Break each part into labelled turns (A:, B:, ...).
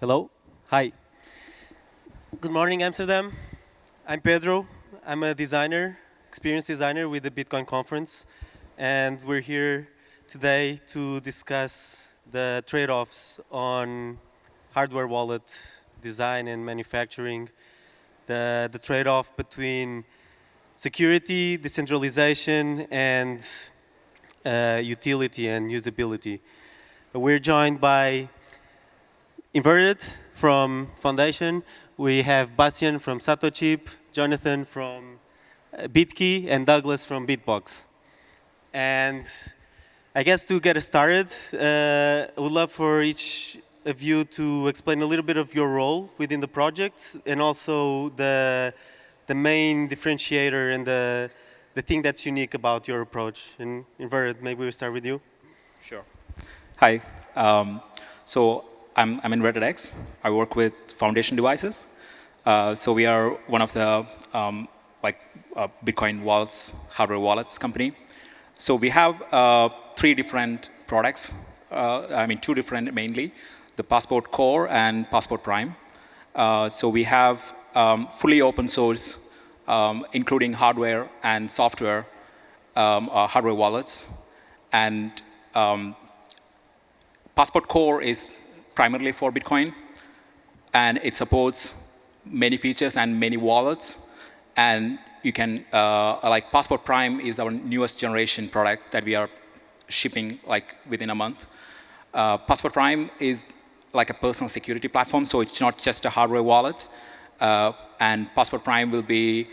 A: Hello. Hi. Good morning, Amsterdam. I'm Pedro. I'm a designer, experienced designer with the Bitcoin conference. And we're here today to discuss the trade-offs on hardware wallet design and manufacturing, the trade-off between security, decentralization, and utility and usability. We're joined by Inverted from Foundation. We have Bastien from Satochip, Jonathan from Bitkey, and Douglas from BitBox. And I guess to get us started, I would love for each of you to explain a little bit of your role within the project and also the main differentiator and the thing that's unique about your approach. And Inverted, maybe we'll start with you.
B: Sure. Hi. So I'm Invertedx. I work with Foundation Devices. So we are one of the Bitcoin wallets, hardware wallets company. So we have three different products. Two different mainly: the Passport Core and Passport Prime. So we have fully open source, including hardware and software, hardware wallets, and Passport Core is primarily for Bitcoin, and it supports many features and many wallets. And you can, Passport Prime is our newest generation product that we are shipping within a month. Passport Prime is like a personal security platform, so it's not just a hardware wallet. And Passport Prime will be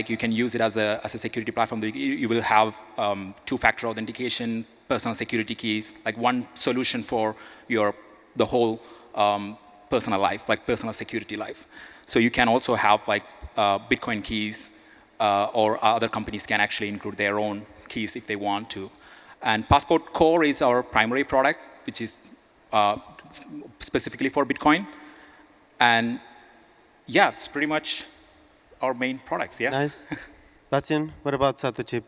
B: you can use it as a security platform. You will have two-factor authentication, personal security keys, like one solution for the whole personal life, like personal security life. So you can also have Bitcoin keys, or other companies can actually include their own keys if they want to. And Passport Core is our primary product, which is specifically for Bitcoin. And yeah, it's pretty much our main products, yeah.
A: Nice. Bastien, what about Satochip?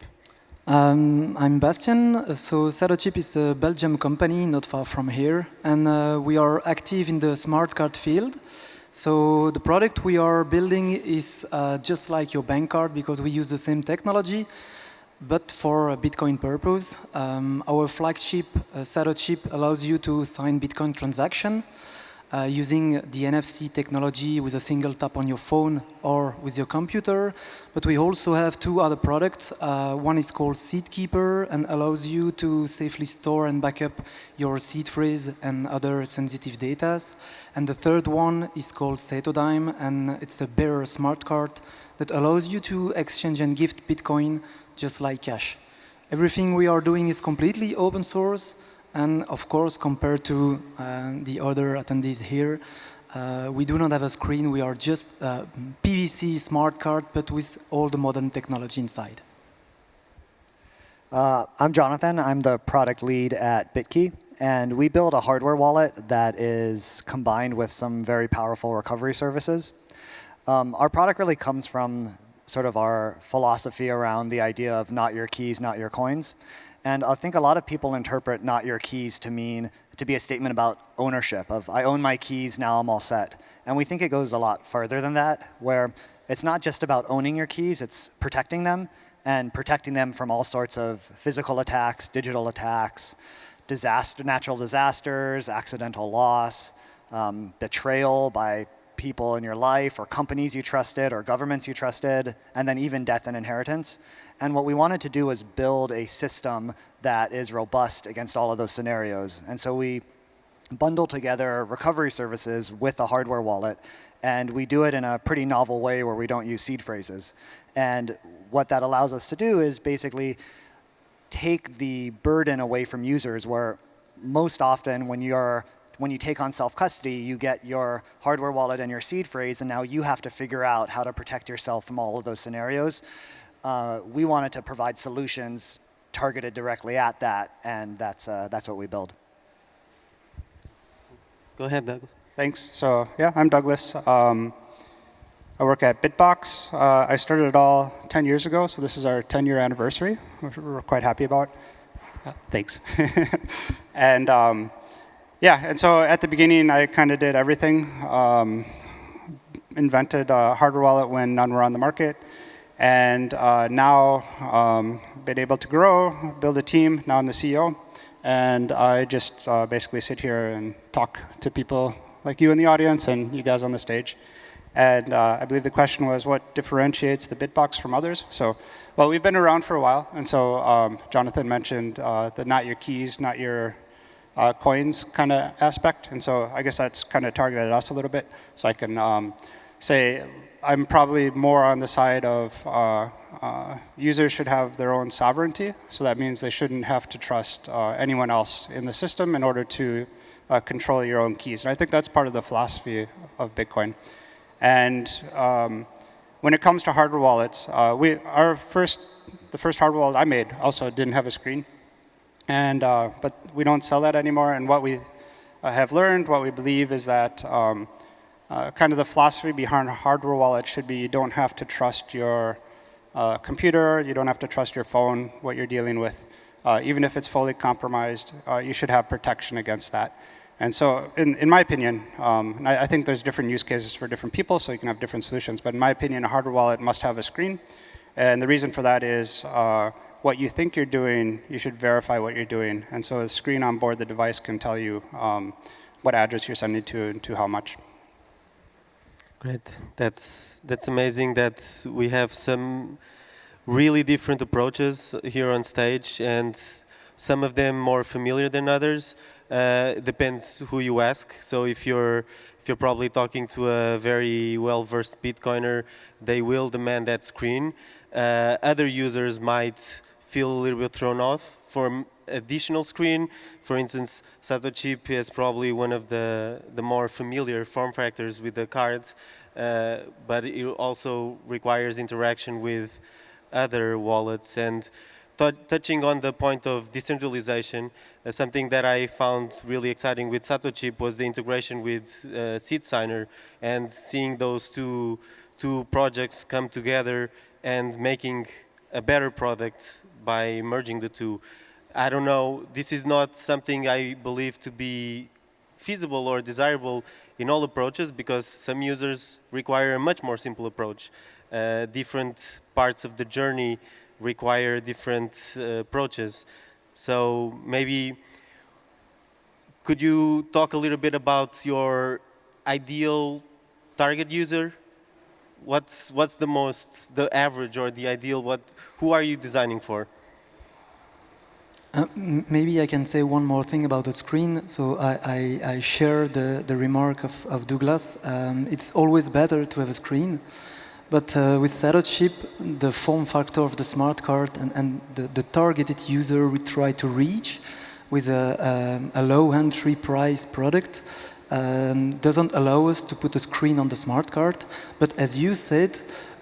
C: I'm Bastien. So Satochip is a Belgium company not far from here, and we are active in the smart card field. So the product we are building is just like your bank card because we use the same technology, but for a Bitcoin purpose. Our flagship Satochip allows you to sign Bitcoin transaction using the NFC technology with a single tap on your phone or with your computer. But we also have two other products. One is called Seed Keeper and allows you to safely store and back up your seed phrase and other sensitive data. And the third one is called Satodyme, and it's a bearer smart card that allows you to exchange and gift Bitcoin just like cash. Everything we are doing is completely open source. And of course, compared to the other attendees here, we do not have a screen. We are just a PVC smart card, but with all the modern technology inside.
D: I'm Jonathan. I'm the product lead at Bitkey. And we build a hardware wallet that is combined with some very powerful recovery services. Our product really comes from sort of our philosophy around the idea of not your keys, not your coins. And I think a lot of people interpret not your keys to be a statement about ownership, of I own my keys, now I'm all set. And we think it goes a lot further than that, where it's not just about owning your keys, it's protecting them, and protecting them from all sorts of physical attacks, digital attacks, natural disasters, accidental loss, betrayal by people in your life, or companies you trusted, or governments you trusted, and then even death and inheritance. And what we wanted to do was build a system that is robust against all of those scenarios. And so we bundle together recovery services with a hardware wallet, and we do it in a pretty novel way where we don't use seed phrases. And what that allows us to do is basically take the burden away from users, where most often when you take on self-custody, you get your hardware wallet and your seed phrase, and now you have to figure out how to protect yourself from all of those scenarios. We wanted to provide solutions targeted directly at that, and that's what we build.
A: Go ahead, Douglas.
E: Thanks. So yeah, I'm Douglas. I work at BitBox. I started it all 10 years ago, so this is our 10-year anniversary, which we're quite happy about. Thanks. And Yeah, and so at the beginning, I kind of did everything. Invented a hardware wallet when none were on the market. And now been able to grow, build a team. Now I'm the CEO. And I just basically sit here and talk to people like you in the audience and you guys on the stage. And I believe the question was, what differentiates the BitBox from others? So, well, we've been around for a while. And so Jonathan mentioned the not your keys, not your coins kind of aspect. And so I guess that's kind of targeted at us a little bit. So I can say I'm probably more on the side of users should have their own sovereignty. So that means they shouldn't have to trust anyone else in the system in order to control your own keys. And I think that's part of the philosophy of Bitcoin. And when it comes to hardware wallets, the first hardware wallet I made also didn't have a screen. And but we don't sell that anymore. And what we have learned, what we believe is that kind of the philosophy behind a hardware wallet should be you don't have to trust your computer, you don't have to trust your phone, what you're dealing with. Even if it's fully compromised, you should have protection against that. And so in my opinion, and I think there's different use cases for different people, so you can have different solutions. But in my opinion, a hardware wallet must have a screen. And the reason for that is what you think you're doing, you should verify what you're doing. And so a screen on board the device can tell you what address you're sending to and to how much.
A: Great. That's amazing that we have some really different approaches here on stage, and some of them more familiar than others. Depends who you ask. So if you're probably talking to a very well-versed Bitcoiner, they will demand that screen. Other users might feel a little bit thrown off for additional screen. For instance, Satochip is probably one of the more familiar form factors with the card, but it also requires interaction with other wallets. And touching on the point of decentralization, something that I found really exciting with Satochip was the integration with Seed Signer, and seeing those two projects come together and making a better product by merging the two. I don't know, this is not something I believe to be feasible or desirable in all approaches, because some users require a much more simple approach. Different parts of the journey require different approaches. So maybe could you talk a little bit about your ideal target user? What's the average or the ideal? Who are you designing for?
C: Maybe I can say one more thing about the screen. So I share the remark of Douglas. It's always better to have a screen. But with Satochip, the form factor of the smart card and the targeted user we try to reach with a low entry price product doesn't allow us to put a screen on the smart card. But as you said,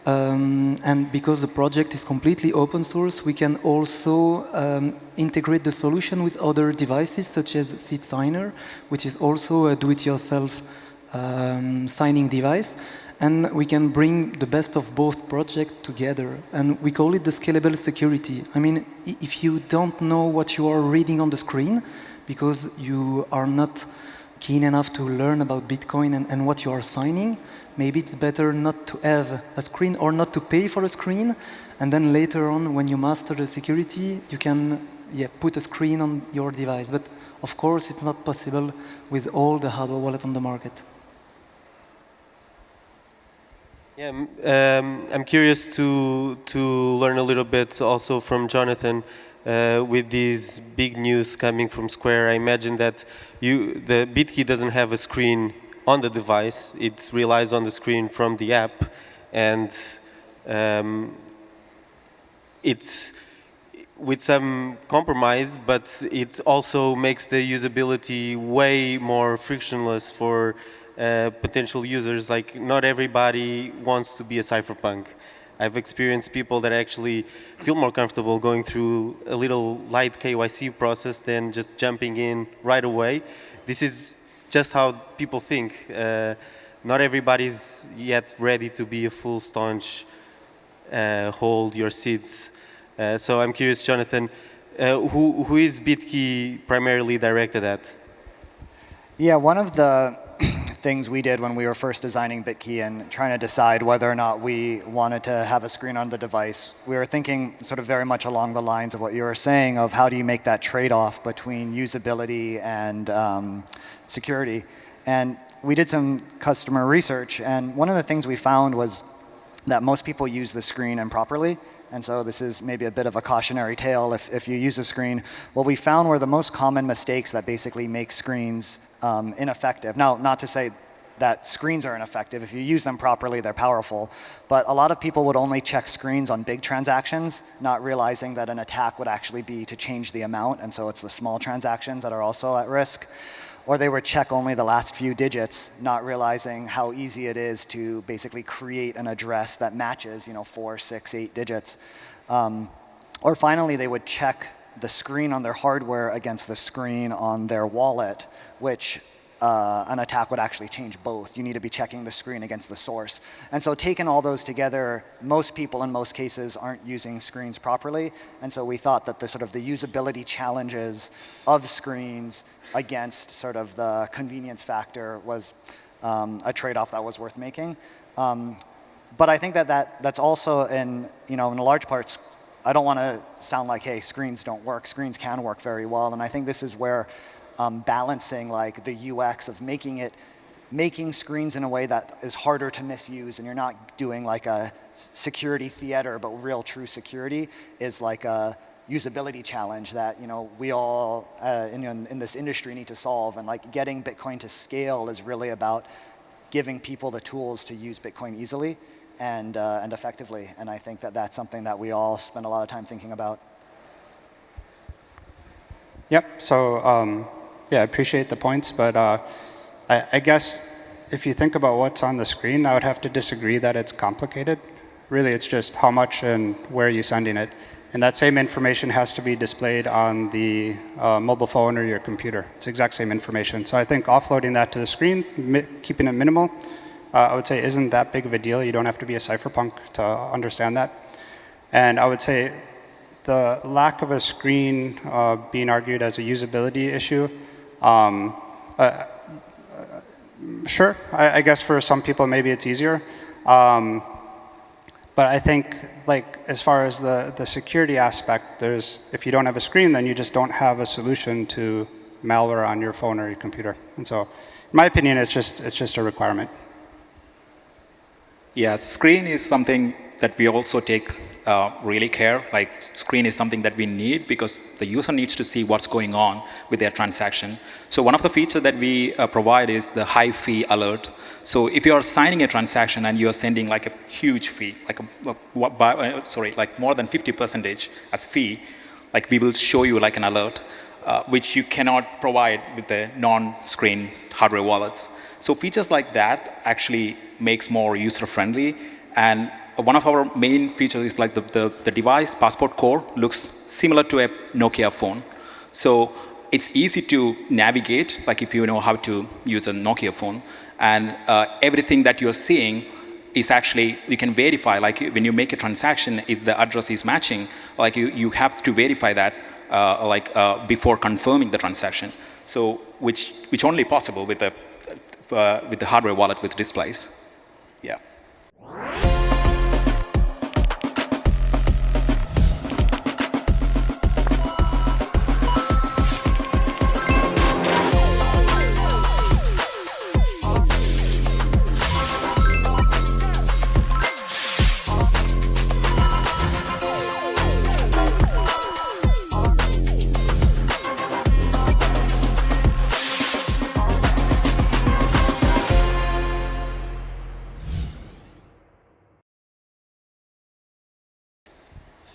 C: and because the project is completely open source, we can also integrate the solution with other devices, such as Seed Signer, which is also a do-it-yourself signing device. And we can bring the best of both projects together. And we call it the scalable security. I mean, if you don't know what you are reading on the screen, because you are not keen enough to learn about Bitcoin and what you are signing, maybe it's better not to have a screen or not to pay for a screen. And then later on, when you master the security, you can put a screen on your device. But of course, it's not possible with all the hardware wallets on the market.
A: Yeah, I'm curious to learn a little bit also from Jonathan with these big news coming from Square. I imagine that the Bitkey doesn't have a screen on the device. It relies on the screen from the app, and it's with some compromise, but it also makes the usability way more frictionless for potential users. Like, not everybody wants to be a cypherpunk. I've experienced people that actually feel more comfortable going through a little light KYC process than just jumping in right away. This is just how people think. Not everybody's yet ready to be a full staunch hold your seeds. So I'm curious, Jonathan, who is Bitkey primarily directed at?
D: Yeah, one of the things we did when we were first designing Bitkey and trying to decide whether or not we wanted to have a screen on the device, we were thinking sort of very much along the lines of what you were saying of how do you make that trade-off between usability and security. And we did some customer research, and one of the things we found was that most people use the screen improperly. And so this is maybe a bit of a cautionary tale if you use a screen. What we found were the most common mistakes that basically make screens ineffective. Now, not to say that screens are ineffective. If you use them properly, they're powerful. But a lot of people would only check screens on big transactions, not realizing that an attack would actually be to change the amount. And so it's the small transactions that are also at risk. Or they would check only the last few digits, not realizing how easy it is to basically create an address that matches 4, 6, 8 digits. Or finally, they would check the screen on their hardware against the screen on their wallet, which an attack would actually change both. You need to be checking the screen against the source. And so taking all those together, most people in most cases aren't using screens properly. And so we thought that the sort of the usability challenges of screens against sort of the convenience factor was a trade-off that was worth making. But I think that's also in large parts, I don't want to sound like, hey, screens don't work. Screens can work very well. And I think this is where balancing like the UX of making screens in a way that is harder to misuse, and you're not doing like a security theater, but real true security is like a usability challenge that we all in this industry need to solve. And like getting Bitcoin to scale is really about giving people the tools to use Bitcoin easily and effectively. And I think that that's something that we all spend a lot of time thinking about.
E: Yep. So yeah, I appreciate the points, but I guess if you think about what's on the screen, I would have to disagree that it's complicated. Really, it's just how much and where you're sending it. And that same information has to be displayed on the mobile phone or your computer. It's the exact same information. So I think offloading that to the screen, keeping it minimal, I would say isn't that big of a deal. You don't have to be a cypherpunk to understand that. And I would say the lack of a screen being argued as a usability issue, sure, I guess for some people maybe it's easier. But I think, like, as far as the security aspect, if you don't have a screen, then you just don't have a solution to malware on your phone or your computer. And so, in my opinion, it's just a requirement.
B: Yeah, screen is something that we also take really care. Like, screen is something that we need because the user needs to see what's going on with their transaction. So one of the features that we provide is the high fee alert. So if you are signing a transaction and you are sending like a huge fee, like like more than 50% as fee, like we will show you like an alert, which you cannot provide with the non-screen hardware wallets. So features like that actually makes more user-friendly. And one of our main features is like the device passport core looks similar to a Nokia phone. So it's easy to navigate, like if you know how to use a Nokia phone. And everything that you're seeing is actually, you can verify, like when you make a transaction, is the address is matching, like you have to verify that before confirming the transaction. So which only possible with the hardware wallet with displays. Yeah.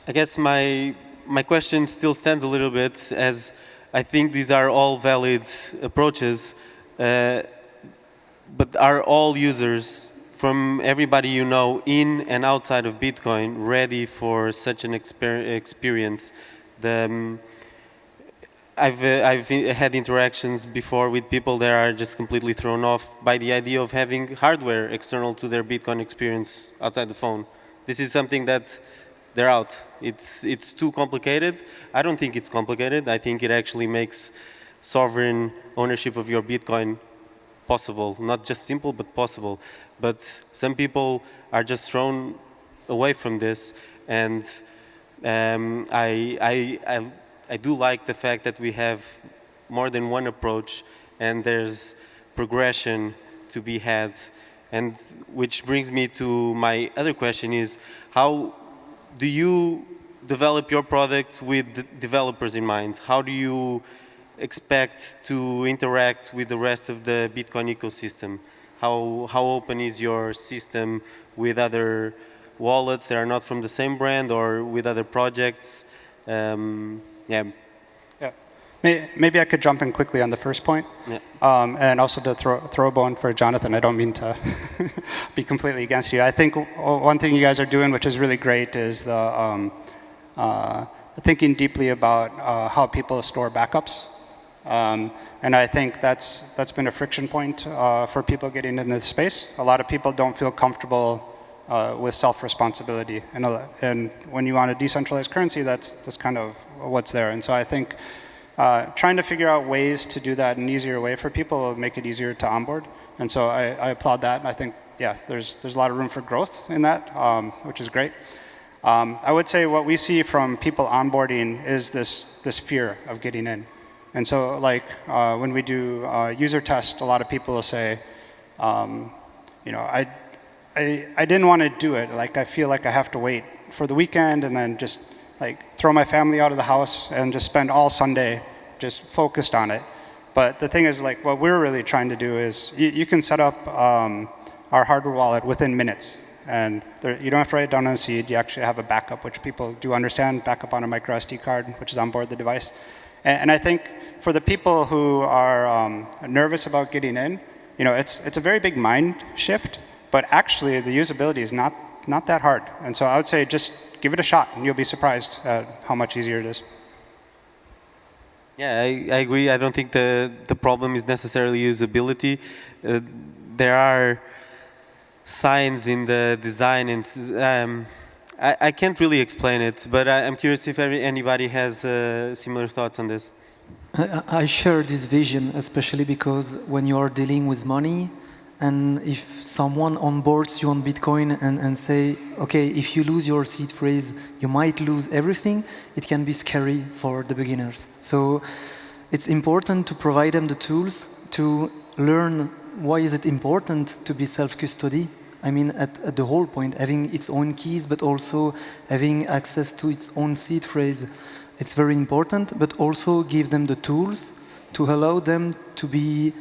A: I guess my question still stands a little bit, as I think these are all valid approaches, but are all users from everybody you know in and outside of Bitcoin ready for such an experience? I've had interactions before with people that are just completely thrown off by the idea of having hardware external to their Bitcoin experience outside the phone. This is something that they're out. It's too complicated. I don't think it's complicated. I think it actually makes sovereign ownership of your Bitcoin possible. Not just simple, but possible. But some people are just thrown away from this, and I do like the fact that we have more than one approach, and there's progression to be had. And which brings me to my other question is, how do you develop your product with the developers in mind? How do you expect to interact with the rest of the Bitcoin ecosystem? How open is your system with other wallets that are not from the same brand or with other projects? Yeah.
E: Yeah. Maybe I could jump in quickly on the first point.
A: Yeah.
E: And also to throw a bone for Jonathan. I don't mean to be completely against you. I think one thing you guys are doing, which is really great, is the thinking deeply about how people store backups. And I think that's been a friction point for people getting into the space. A lot of people don't feel comfortable with self-responsibility. And when you want a decentralized currency, that's kind of what's there. And so I think trying to figure out ways to do that in an easier way for people will make it easier to onboard. And so I applaud that. And I think, yeah, there's a lot of room for growth in that, which is great. I would say what we see from people onboarding is this fear of getting in. And so like when we do user test, a lot of people will say, you know, I didn't want to do it. Like I feel like I have to wait for the weekend and then just like throw my family out of the house and just spend all Sunday just focused on it. But the thing is, like, what we're really trying to do is you can set up our hardware wallet within minutes. And you don't have to write it down on a seed. You actually have a backup, which people do understand, backup on a micro SD card, which is on board the device. And I think for the people who are nervous about getting in, you know, it's a very big mind shift. But actually, the usability is not that hard. And so I would say just give it a shot, and you'll be surprised at how much easier it is.
A: Yeah, I agree. I don't think the problem is necessarily usability. There are signs in the design, and I can't really explain it, but I'm curious if anybody has similar thoughts on this.
C: I share this vision, especially because when you are dealing with money, and if someone onboards you on Bitcoin and say, okay, if you lose your seed phrase, you might lose everything, it can be scary for the beginners. So it's important to provide them the tools to learn why is it important to be self-custody. I mean, at the whole point, having its own keys, but also having access to its own seed phrase, it's very important, but also give them the tools to allow them to be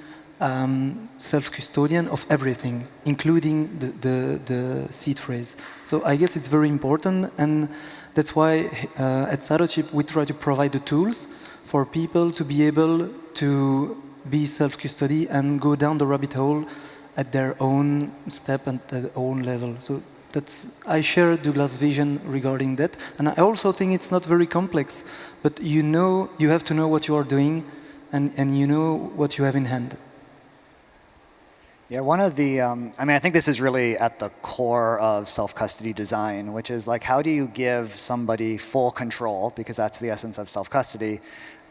C: self-custodian of everything, including the seed phrase. So I guess it's very important, and that's why at Satochip we try to provide the tools for people to be able to be self-custody and go down the rabbit hole at their own step and at their own level. So I share Douglas' vision regarding that, and I also think it's not very complex, but you have to know what you are doing, and you know what you have in hand.
D: Yeah, one of the, I mean, I think this is really at the core of self-custody design, which is like, how do you give somebody full control, because that's the essence of self-custody,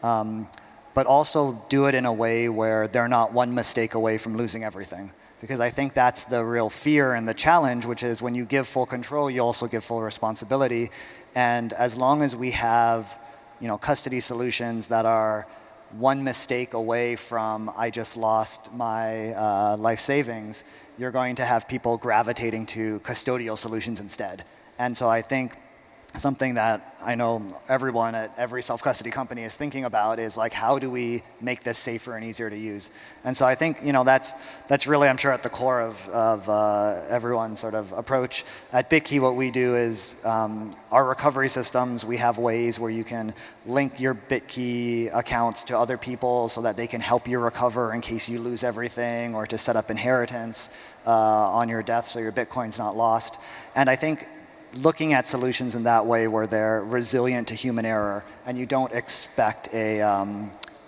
D: but also do it in a way where they're not one mistake away from losing everything. Because I think that's the real fear and the challenge, which is when you give full control, you also give full responsibility. And as long as we have, you know, custody solutions that are one mistake away from I just lost my life savings, you're going to have people gravitating to custodial solutions instead. And so I think something that I know everyone at every self-custody company is thinking about is like, how do we make this safer and easier to use? And so I think, you know, that's really, I'm sure, at the core of everyone's sort of approach. At Bitkey, what we do is our recovery systems, we have ways where you can link your Bitkey accounts to other people so that they can help you recover in case you lose everything, or to set up inheritance on your death so your Bitcoin's not lost. And I think looking at solutions in that way where they're resilient to human error and you don't expect a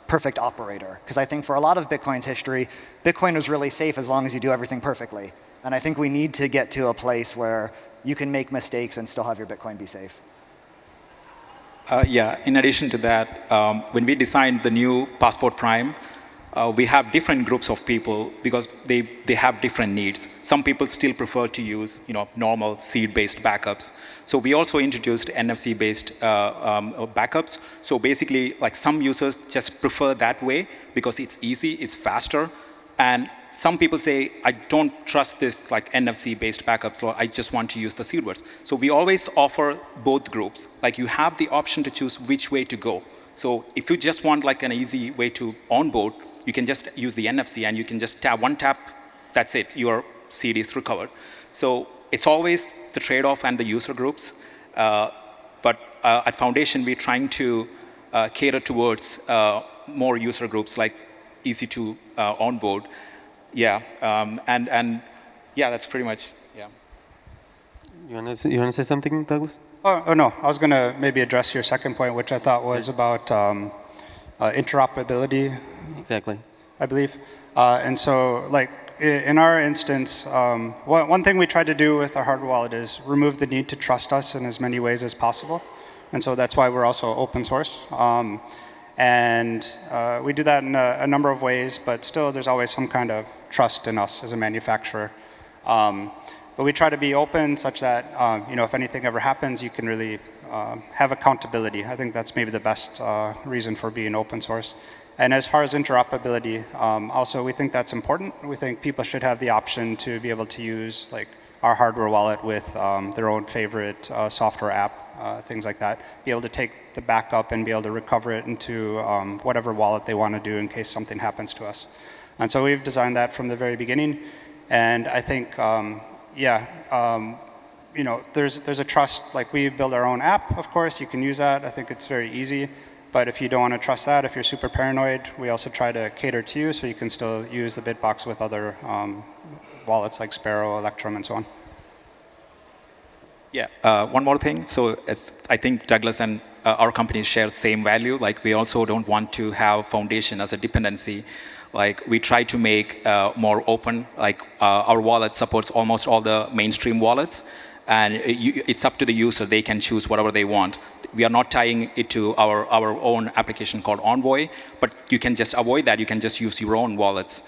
D: perfect operator. Because I think for a lot of Bitcoin's history, Bitcoin was really safe as long as you do everything perfectly. And I think we need to get to a place where you can make mistakes and still have your Bitcoin be safe.
B: Yeah, in addition to that, when we designed the new Passport Prime, we have different groups of people because they have different needs. Some people still prefer to use normal seed-based backups. So we also introduced NFC-based backups. So basically, like some users just prefer that way because it's easy, it's faster, and some people say, I don't trust this like NFC-based backups, so I just want to use the seed words. So we always offer both groups. Like you have the option to choose which way to go. So if you just want like an easy way to onboard, you can just use the NFC and you can just tap one tap, that's it, your seed is recovered. So it's always the trade-off and the user groups. But at Foundation, we're trying to cater towards more user groups, like easy to onboard. Yeah, and yeah, that's pretty much, yeah.
A: You wanna say something, Douglas?
E: Oh, no, I was going to maybe address your second point, which I thought was about interoperability.
A: Exactly.
E: I believe. And so, like, in our instance, one thing we tried to do with our hardware wallet is remove the need to trust us in as many ways as possible. And so that's why we're also open source. And we do that in a number of ways, but still there's always some kind of trust in us as a manufacturer. But we try to be open such that, if anything ever happens, you can really have accountability. I think that's maybe the best reason for being open source. And as far as interoperability, also we think that's important. We think people should have the option to be able to use like our hardware wallet with their own favorite software app, things like that. Be able to take the backup and be able to recover it into whatever wallet they want to do in case something happens to us. And so we've designed that from the very beginning. And I think, there's a trust. Like we build our own app, of course. You can use that. I think it's very easy. But if you don't want to trust that, if you're super paranoid, we also try to cater to you so you can still use the BitBox with other wallets like Sparrow, Electrum, and so on.
B: Yeah, one more thing. So I think Douglas and our companies share the same value. Like we also don't want to have Foundation as a dependency. Like we try to make more open. Like our wallet supports almost all the mainstream wallets. And it's up to the user. They can choose whatever they want. We are not tying it to our own application called Envoy, but you can just avoid that. You can just use your own wallets.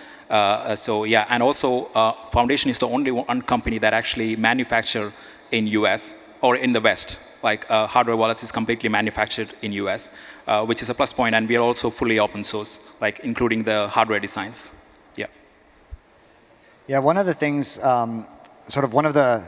B: So yeah, and also Foundation is the only one company that actually manufacture in US or in the West. Like hardware wallets is completely manufactured in US, which is a plus point. And we are also fully open source, like including the hardware designs. Yeah.
D: Yeah, one of the things, one of the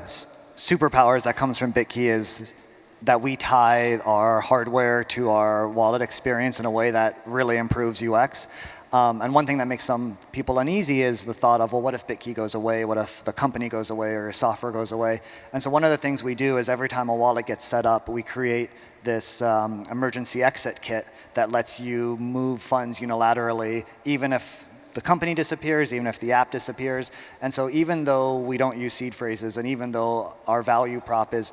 D: superpowers that comes from Bitkey is that we tie our hardware to our wallet experience in a way that really improves UX. And one thing that makes some people uneasy is the thought of, well, what if Bitkey goes away? What if the company goes away or software goes away? And so one of the things we do is every time a wallet gets set up, we create this emergency exit kit that lets you move funds unilaterally, even if the company disappears, even if the app disappears. And so even though we don't use seed phrases, and even though our value prop is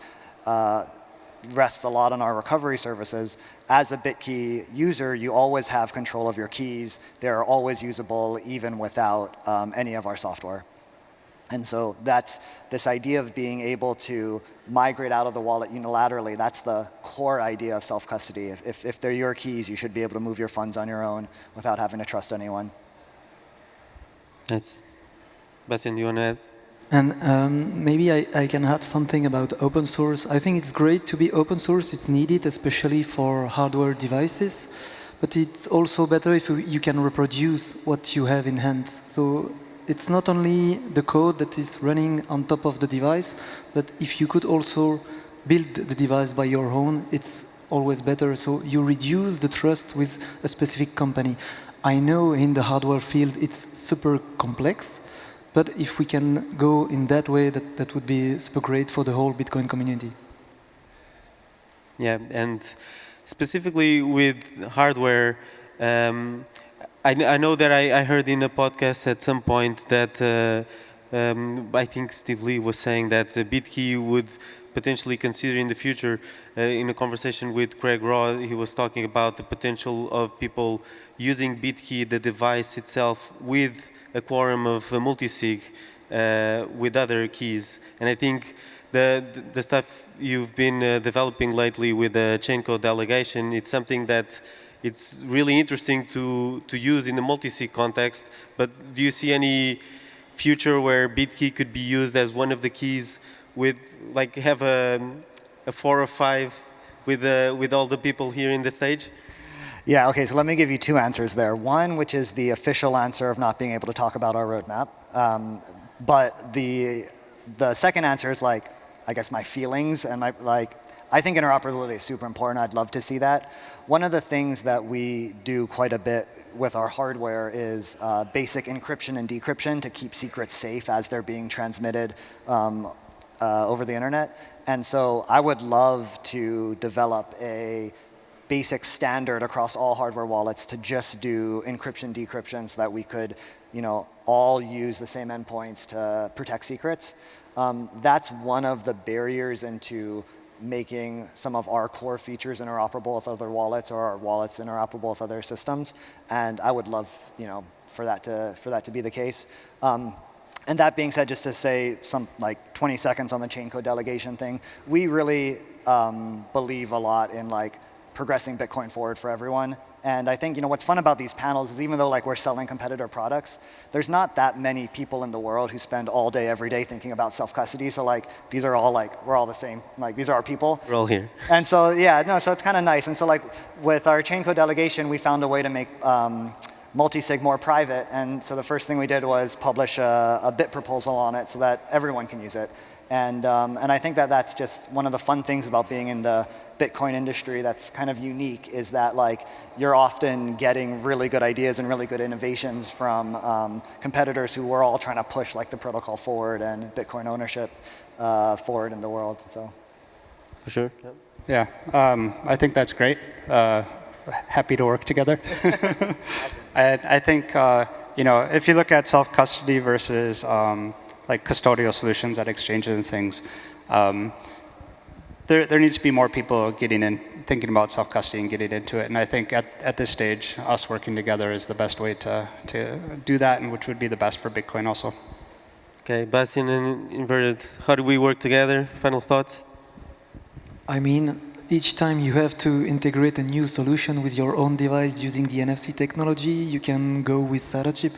D: rests a lot on our recovery services, as a Bitkey user, you always have control of your keys. They're always usable, even without any of our software. And so that's this idea of being able to migrate out of the wallet unilaterally. That's the core idea of self-custody. If they're your keys, you should be able to move your funds on your own without having to trust anyone.
A: That's Bastien, do you want to add?
C: And maybe I can add something about open source. I think it's great to be open source. It's needed, especially for hardware devices. But it's also better if you can reproduce what you have in hand. So it's not only the code that is running on top of the device, but if you could also build the device by your own, it's always better. So you reduce the trust with a specific company. I know in the hardware field it's super complex. But if we can go in that way, that would be super great for the whole Bitcoin community.
A: Yeah, and specifically with hardware, I know that I heard in a podcast at some point that I think Steve Lee was saying that Bitkey would potentially consider in the future, in a conversation with Craig Raw, he was talking about the potential of people using Bitkey, the device itself, with a quorum of Multi-Sig with other keys. And I think the stuff you've been developing lately with the chain code delegation, it's something that it's really interesting to use in the multi-sig context. But do you see any future where Bitkey could be used as one of the keys with, like, have a 4 or 5 with all the people here in the stage?
D: Yeah, OK, so let me give you 2 answers there. One, which is the official answer of not being able to talk about our roadmap. But the second answer is, like, I guess my feelings and my, like, I think interoperability is super important. I'd love to see that. One of the things that we do quite a bit with our hardware is basic encryption and decryption to keep secrets safe as they're being transmitted over the internet. And so I would love to develop a basic standard across all hardware wallets to just do encryption, decryption, so that we could, all use the same endpoints to protect secrets. That's one of the barriers into making some of our core features interoperable with other wallets, or our wallets interoperable with other systems. And I would love, for that to be the case. And that being said, just to say some 20 seconds on the chain code delegation thing, we really believe a lot in progressing Bitcoin forward for everyone. And I think what's fun about these panels is even though we're selling competitor products, there's not that many people in the world who spend all day every day thinking about self-custody. So these are all we're all the same. These are our people.
A: We're all here.
D: And so so it's kind of nice. And so with our chain code delegation, we found a way to make multi-sig more private. And so the first thing we did was publish a bit proposal on it so that everyone can use it. And I think that that's just one of the fun things about being in the Bitcoin industry that's kind of unique, is that you're often getting really good ideas and really good innovations from competitors who were all trying to push the protocol forward and Bitcoin ownership forward in the world. So,
A: for sure.
E: Yeah, I think that's great. Happy to work together. I think if you look at self-custody versus custodial solutions at exchanges and things, there needs to be more people getting in, thinking about self-custody and getting into it. And I think at this stage, us working together is the best way to do that, and which would be the best for Bitcoin also.
A: Okay, Bastien and Inverted, how do we work together? Final thoughts?
C: I mean, each time you have to integrate a new solution with your own device using the NFC technology, you can go with Satochip.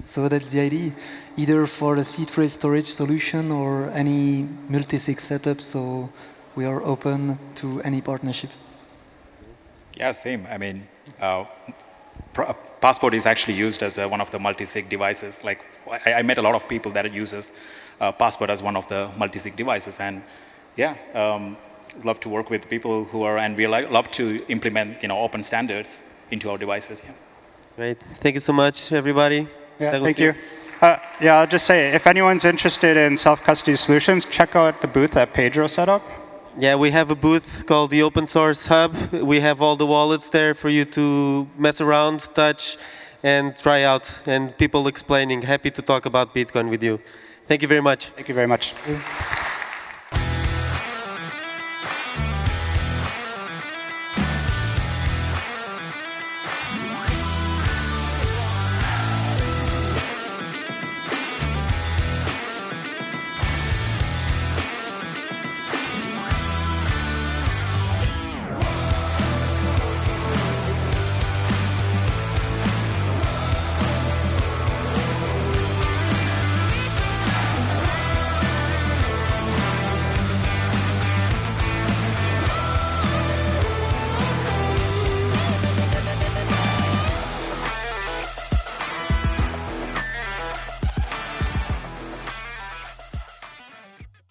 C: So that's the idea, either for a seed phrase storage solution or any multi-sig setup. So we are open to any partnership.
B: Yeah, same. I mean, Passport is actually used as one of the multi-sig devices. I met a lot of people that uses Passport as one of the multi-sig devices, and yeah, love to work with people who are, and we love to implement open standards into our devices. Yeah.
A: Great. Thank you so much, everybody.
E: Yeah, thank you. Yeah, I'll just say, if anyone's interested in self-custody solutions, check out the booth that Pedro set up.
A: Yeah, we have a booth called the Open Source Hub. We have all the wallets there for you to mess around, touch, and try out. And people explaining. Happy to talk about Bitcoin with you. Thank you very much.
E: Thank you very much.
C: Thank you.